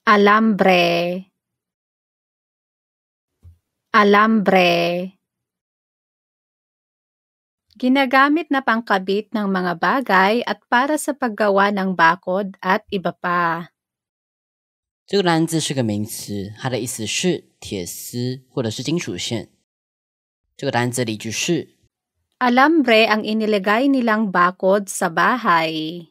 Alambre. Alambre. Ginagamit na pangkabit ng mga bagay at para sa paggawa ng bakod at iba pa. 这个单字是个名词，它的意思是铁丝或者是金属线。这个单字例句是 Alambre ang inilagay nilang bakod sa bahay.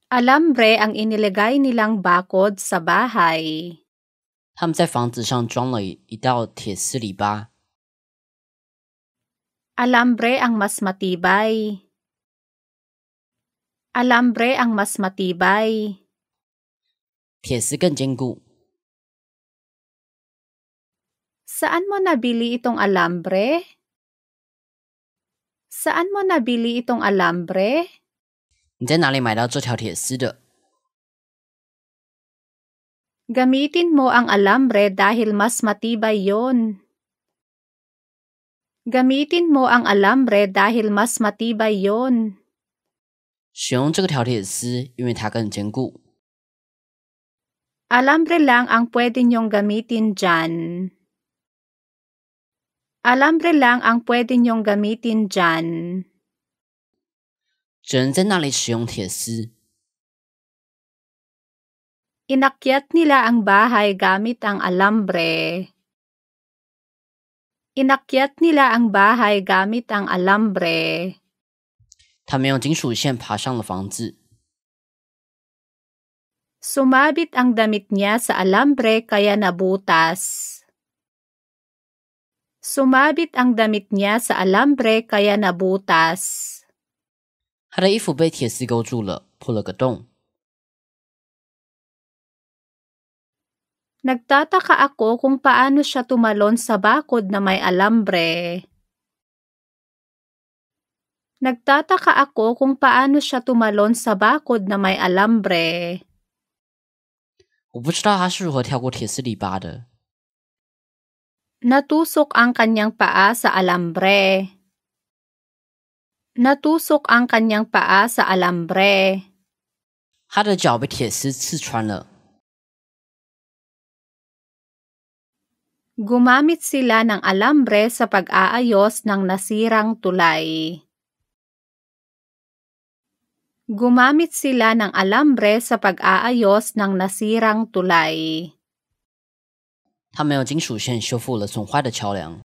Alambre ang inilagay nilang bakod sa bahay. 他们在房子上装了一道铁丝篱笆。Alambre ang mas matibay. Alambre ang mas matibay. 铁丝更坚固。 Saan mo nabili itong alambre? Saan mo nabili itong alambre? 你在哪里买到这条铁丝的？ Gamitin mo ang alambre dahil mas matibay yon. Gamitin mo ang alambre dahil mas matibay yon. 使用这个条铁丝，因为它更坚固。 Alambre lang ang pwede niyong gamitin dyan. Alambre lang ang pwede niyong gamitin dyan. 只能在那里使用铁丝。 Inakyat nila ang bahay gamit ang alambre. Inakyat nila ang bahay gamit ang alambre. 他们用金属线爬上了房子。 Sumabit ang damit niya sa alambre kaya nabutas. Sumabit ang damit niya sa alambre kaya nabutas. 他的衣服被铁丝勾住了，破了个洞。 Nagtataka ako kung paano siya tumalon sa bakod na may alambre. Nagtataka ako kung paano siya tumalon sa bakod na may alambre. 我不知道他是如何跳过铁丝篱笆的。 Natusok ang kanyang paa sa alambre. Natusok ang kanyang paa sa alambre. 他的脚被铁丝刺穿了。 Gumamit sila ng alambre sa pag-aayos ng nasirang tulay. Gumamit sila ng alambre sa pag-aayos ng nasirang tulay. 他们用金属线修复了损坏的桥梁。